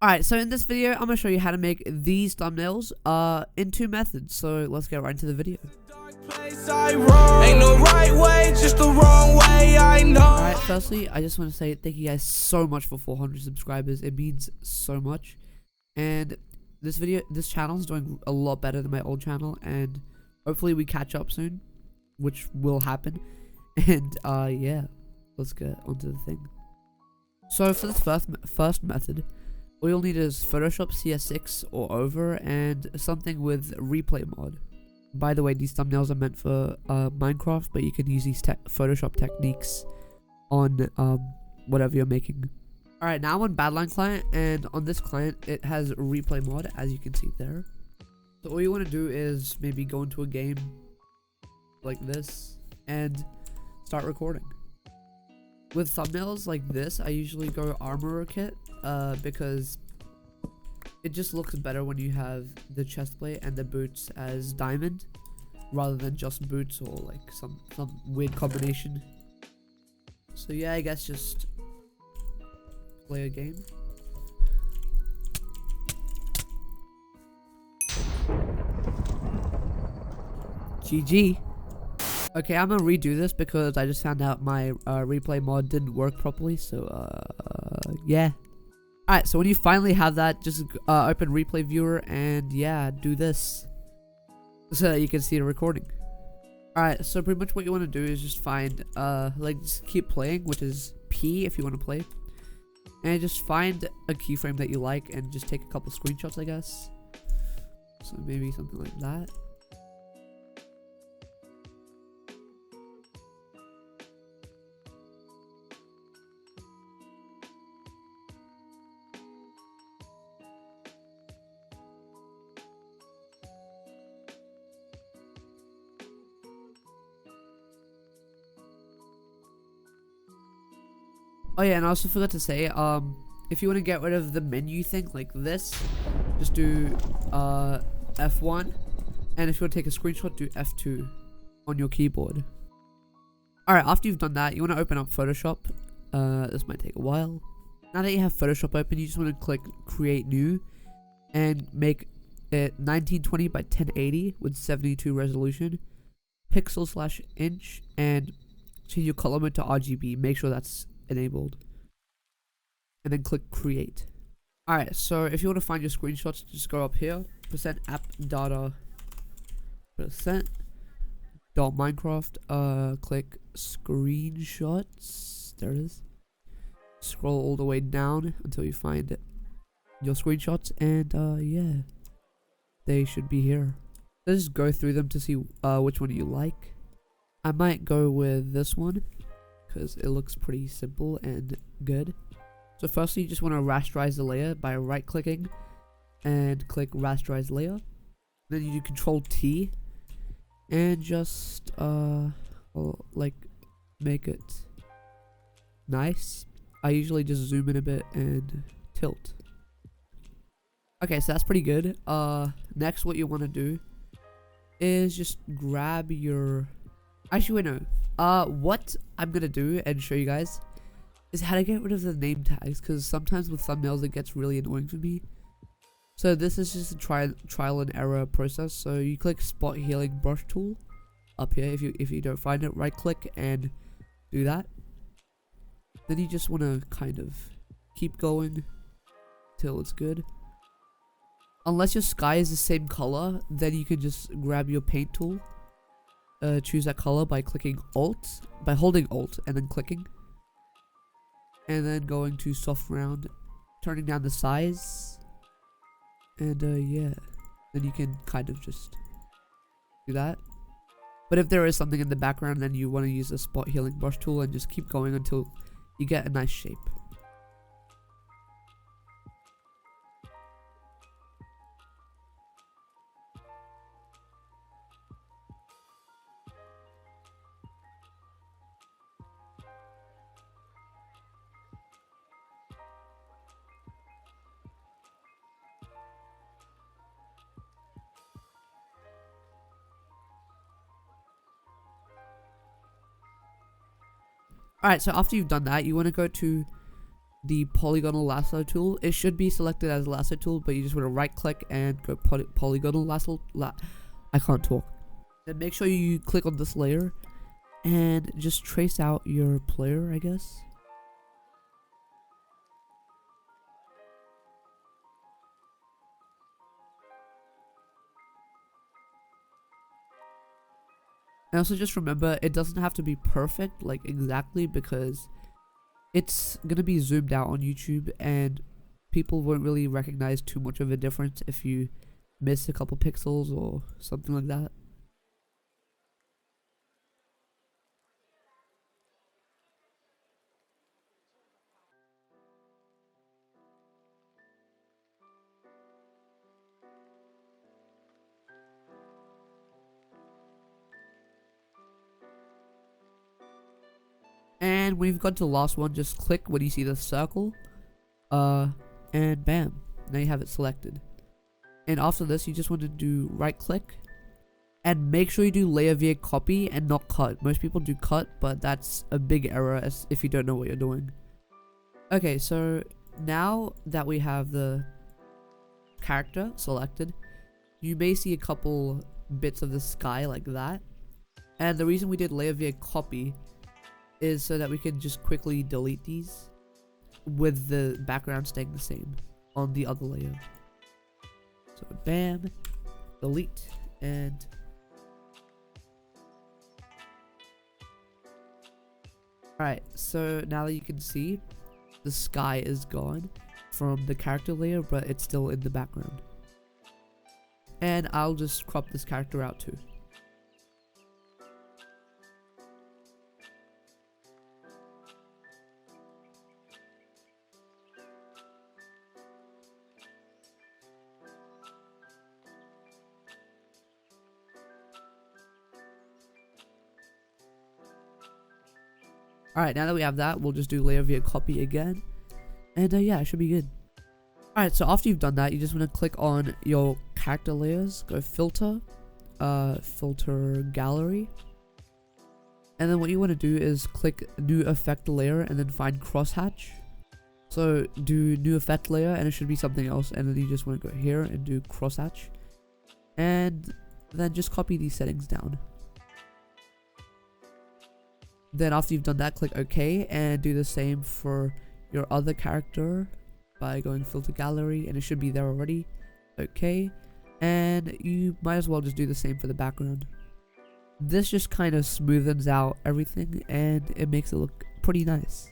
Alright, so in this video, I'm going to show you how to make these thumbnails in 2 methods. So let's get right into the video. Ain't no right way, just the wrong way, I know. Alright, firstly, I just want to say thank you guys so much for 400 subscribers. It means so much. And this channel is doing a lot better than my old channel, and hopefully we catch up soon, which will happen. And yeah, let's get onto the thing. So for this first method, all you'll need is Photoshop CS6 or over and something with replay mod. By the way, these thumbnails are meant for Minecraft, but you can use these Photoshop techniques on whatever you're making. Alright, now I'm on Badline client, and on this client it has replay mod, as you can see there. So all you want to do is maybe go into a game like this and start recording. With thumbnails like this, I usually go Armorer kit because it just looks better when you have the chest plate and the boots as diamond rather than just boots or like some weird combination. So yeah, I guess just play a game. GG. Okay, I'm gonna redo this because I just found out my replay mod didn't work properly, so yeah. Alright, so when you finally have that, just open replay viewer and yeah, do this so that you can see the recording. Alright, so pretty much what you want to do is just find like just keep playing, which is P if you want to play, and just find a keyframe that you like and just take a couple screenshots, I guess. So maybe something like that. Oh yeah, and I also forgot to say, if you want to get rid of the menu thing like this, just do F1, and if you want to take a screenshot, do F2 on your keyboard. Alright, after you've done that, you want to open up Photoshop. This might take a while. Now that you have Photoshop open, you just want to click Create New, and make it 1920 by 1080 with 72 resolution, pixel/inch, and change your color mode to RGB. Make sure that's enabled, and then click create. Alright, so if you want to find your screenshots, just go up here, %app data %.minecraft, click screenshots. There it is. Scroll all the way down until you find your screenshots, and yeah, they should be here. Let's just go through them to see which one you like. I might go with this one because it looks pretty simple and good. So firstly, you just want to rasterize the layer by right clicking and click rasterize layer. Then you do Control T and just like make it nice. I usually just zoom in a bit and tilt. Okay, so that's pretty good. Next, what you want to do is just grab your, actually wait, no. What I'm gonna do and show you guys is how to get rid of the name tags, because sometimes with thumbnails it gets really annoying for me. So this is just a trial and error process. So you click Spot Healing Brush Tool up here. If you don't find it, right click and do that. Then you just want to kind of keep going till it's good. Unless your sky is the same color, then you can just grab your paint tool. Choose that color by clicking Alt, by holding Alt and then clicking, and then going to soft round, turning down the size, and yeah, then you can kind of just do that. But if there is something in the background, then you want to use the Spot Healing Brush Tool and just keep going until you get a nice shape. Alright, so after you've done that, you want to go to the polygonal lasso tool. It should be selected as lasso tool, but you just want to right click and go polygonal lasso. I can't talk. Then make sure you click on this layer and just trace out your player, I guess. And also just remember, it doesn't have to be perfect, like exactly, because it's gonna be zoomed out on YouTube and people won't really recognize too much of a difference if you miss a couple pixels or something like that. And when you've got to the last one, just click when you see the circle, and bam, now you have it selected. And after this, you just want to do right click and make sure you do layer via copy and not cut. Most people do cut, but that's a big error if you don't know what you're doing. Okay, so now that we have the character selected, you may see a couple bits of the sky like that. And the reason we did layer via copy is so that we can just quickly delete these with the background staying the same on the other layer. So bam, delete, and alright, so now that you can see, the sky is gone from the character layer, but it's still in the background. And I'll just crop this character out too. Alright, now that we have that, we'll just do layer via copy again. And yeah, it should be good. Alright, so after you've done that, you just want to click on your character layers, go filter, filter gallery. And then what you want to do is click new effect layer and then find crosshatch. So do new effect layer and it should be something else. And then you just want to go here and do crosshatch. And then just copy these settings down. Then after you've done that, click OK and do the same for your other character by going filter gallery, and it should be there already. OK, and you might as well just do the same for the background. This just kind of smoothens out everything and it makes it look pretty nice.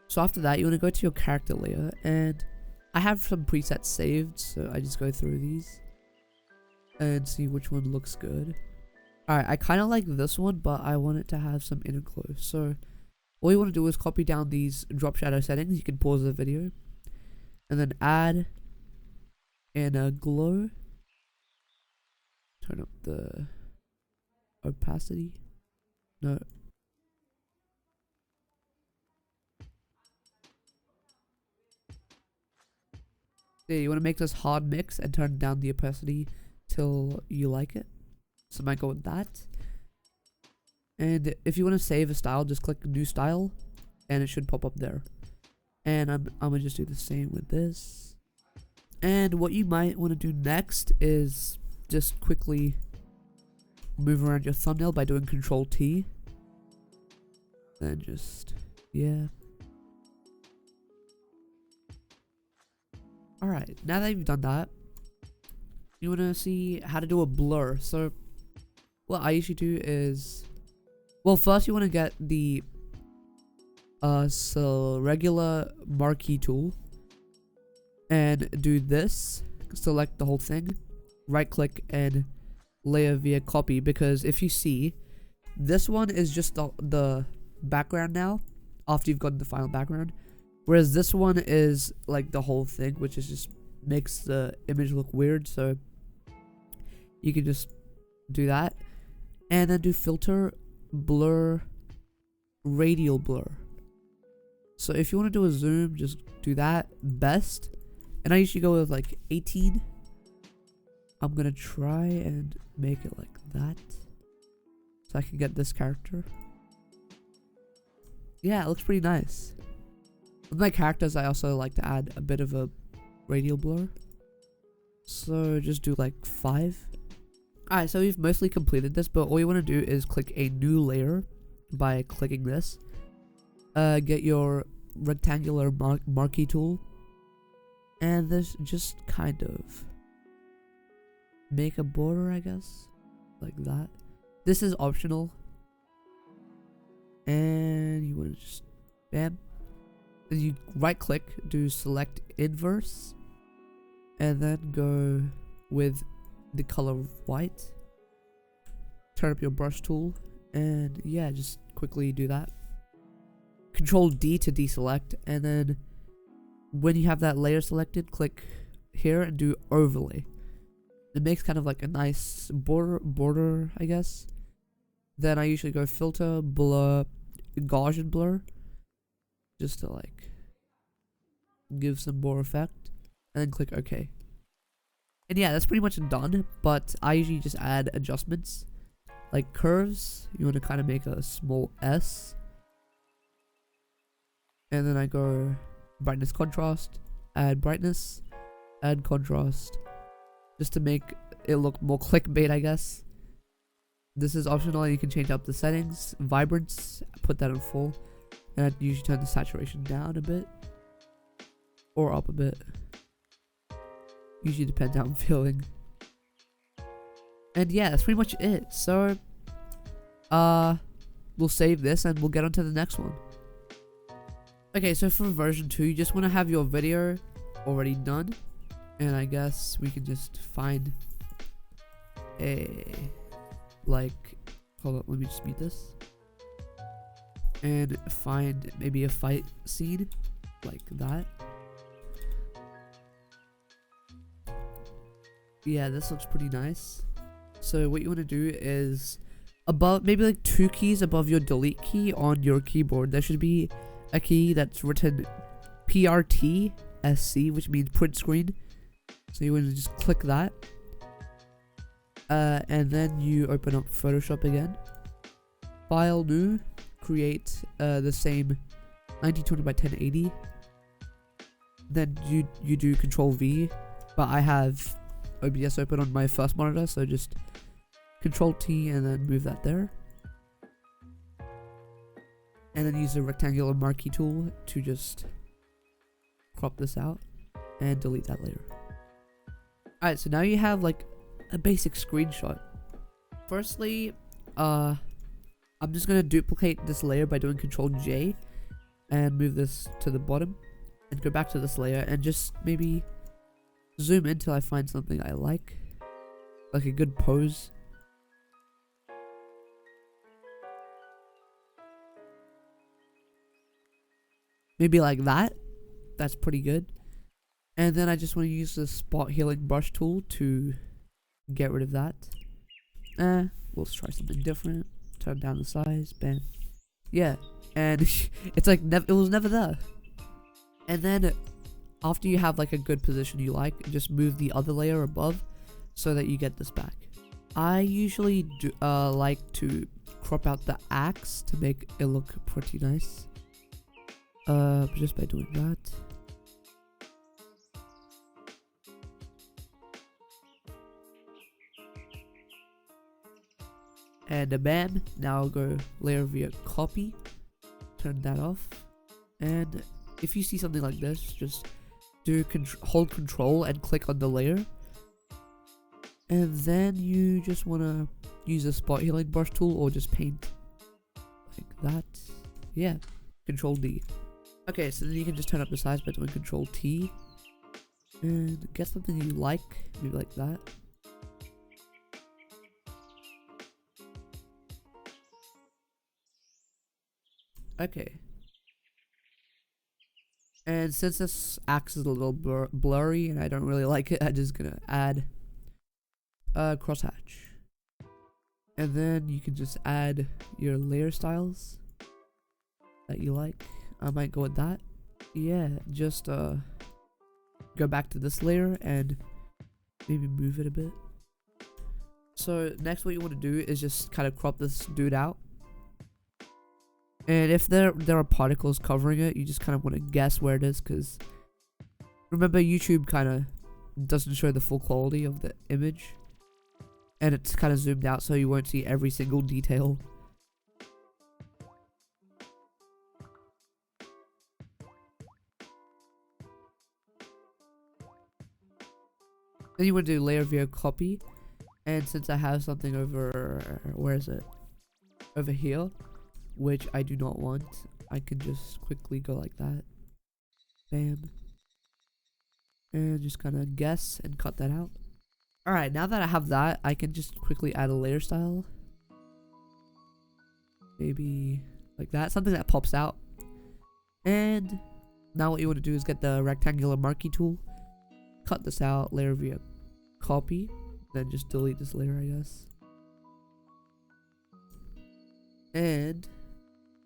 So after that, you want to go to your character layer, and I have some presets saved, so I just go through these and see which one looks good. Alright, I kind of like this one, but I want it to have some inner glow. So all you want to do is copy down these drop shadow settings. You can pause the video and then add in a glow. Turn up the opacity. No. Yeah, you want to make this hard mix and turn down the opacity till you like it. So I might go with that. And if you want to save a style, just click new style and it should pop up there. And I'm gonna just do the same with this. And what you might want to do next is just quickly move around your thumbnail by doing Control T. Then just, yeah. Alright, now that you've done that, you want to see how to do a blur. So what I usually do is, well, first you want to get the regular marquee tool and do this. Select the whole thing, right click and layer via copy, because if you see, this one is just the background now after you've gotten the final background, whereas this one is like the whole thing, which is just makes the image look weird. So you can just do that. And then do filter, blur, radial blur. So if you want to do a zoom, just do that best. And I usually go with like 18. I'm going to try and make it like that, so I can get this character. Yeah, it looks pretty nice. With my characters, I also like to add a bit of a radial blur. So just do like 5. Alright, so we've mostly completed this, but all you want to do is click a new layer by clicking this. Get your rectangular marquee tool, and this just kind of make a border, I guess, like that. This is optional, and you want to just bam. Then you right click, do select inverse, and then go with the color white. Turn up your brush tool, and yeah, just quickly do that. Control D to deselect, and then when you have that layer selected, click here and do overlay. It makes kind of like a nice border, I guess. Then I usually go filter, blur, Gaussian blur, just to like give some more effect, and then click OK. And yeah, that's pretty much done, but I usually just add adjustments. Like curves, you want to kind of make a small S. And then I go brightness contrast, add brightness, add contrast, just to make it look more clickbait, I guess. This is optional, and you can change up the settings. Vibrance, put that on full. And I usually turn the saturation down a bit, or up a bit. Usually depends how I'm feeling. And yeah, that's pretty much it. So, we'll save this and we'll get on to the next one. Okay, so for version 2, you just want to have your video already done. And I guess we can just find a, like, hold on, let me just mute this. And find maybe a fight scene, like that. Yeah, this looks pretty nice. So what you want to do is above, maybe like 2 keys above your delete key on your keyboard, there should be a key that's written PRTSC, which means print screen. So you want to just click that, and then you open up Photoshop again, file new, create the same 1920 by 1080. Then you do Control V, but I have OBS open on my first monitor, so just Control T and then move that there. And then use the rectangular marquee tool to just crop this out and delete that layer. Alright, so now you have like a basic screenshot. Firstly, I'm just gonna duplicate this layer by doing Control J and move this to the bottom and go back to this layer and just maybe zoom in till I find something I like a good pose. Maybe like that. That's pretty good. And then I just want to use the spot healing brush tool to get rid of that. We'll try something different. Turn down the size. Bam. Yeah. And it's like it was never there. And then after you have like a good position you like, just move the other layer above so that you get this back. I usually do like to crop out the axe to make it look pretty nice. Just by doing that. And bam, now I'll go layer via copy, turn that off, and if you see something like this, just do hold control and click on the layer, and then you just want to use a spot healing brush tool or just paint like that. Yeah, Control D. Okay, so then you can just turn up the size by doing Control T and get something you like, maybe like that. Okay. And since this axe is a little blurry and I don't really like it, I'm just gonna add a crosshatch. And then you can just add your layer styles that you like. I might go with that. Yeah, just go back to this layer and maybe move it a bit. So next what you want to do is just kind of crop this dude out. And if there are particles covering it, you just kind of want to guess where it is, because remember, YouTube kind of doesn't show the full quality of the image, and it's kind of zoomed out, so you won't see every single detail. Then you want to do layer via copy, and since I have something over, where is it? Over here, which I do not want, I can just quickly go like that. Bam. And just kind of guess and cut that out. Alright, now that I have that, I can just quickly add a layer style. Maybe like that, something that pops out. And now what you want to do is get the rectangular marquee tool, cut this out, layer via copy, then just delete this layer, I guess. And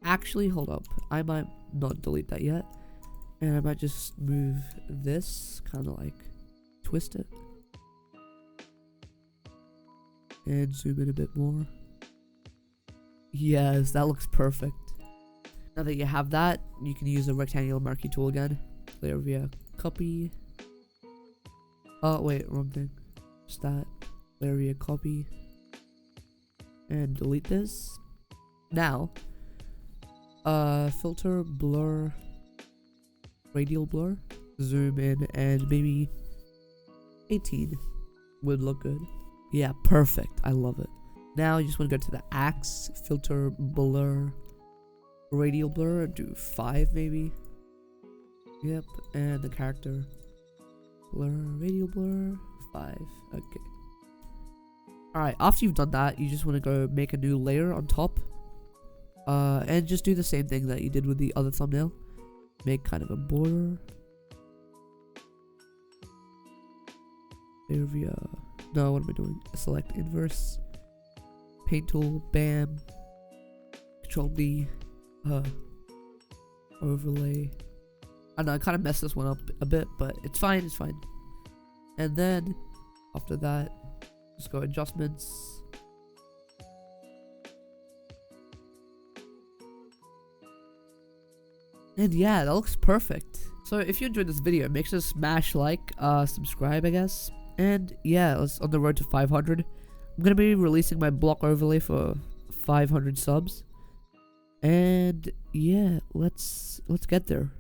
actually, hold up, I might not delete that yet, and I might just move this, kind of like twist it, and zoom in a bit more. Yes, that looks perfect. Now that you have that, you can use the rectangular marquee tool again, layer via copy. Oh wait, wrong thing. Just that, layer via copy, and delete this. Now, filter, blur, radial blur, zoom in, and maybe 18 would look good. Yeah, perfect. I love it. Now you just want to go to the axe, filter, blur, radial blur, do 5 maybe. Yep, and the character, blur, radial blur, 5. Okay. Alright, after you've done that, you just want to go make a new layer on top. And just do the same thing that you did with the other thumbnail. Make kind of a border. Layer via... No, what am I doing? Select inverse. Paint tool, bam. Control D. Overlay. I know, I kind of messed this one up a bit, but it's fine, it's fine. And then, after that, just go adjustments. And yeah, that looks perfect. So if you enjoyed this video, make sure to smash like, subscribe, I guess. And yeah, let's on the road to 500. I'm gonna be releasing my block overlay for 500 subs. And yeah, let's get there.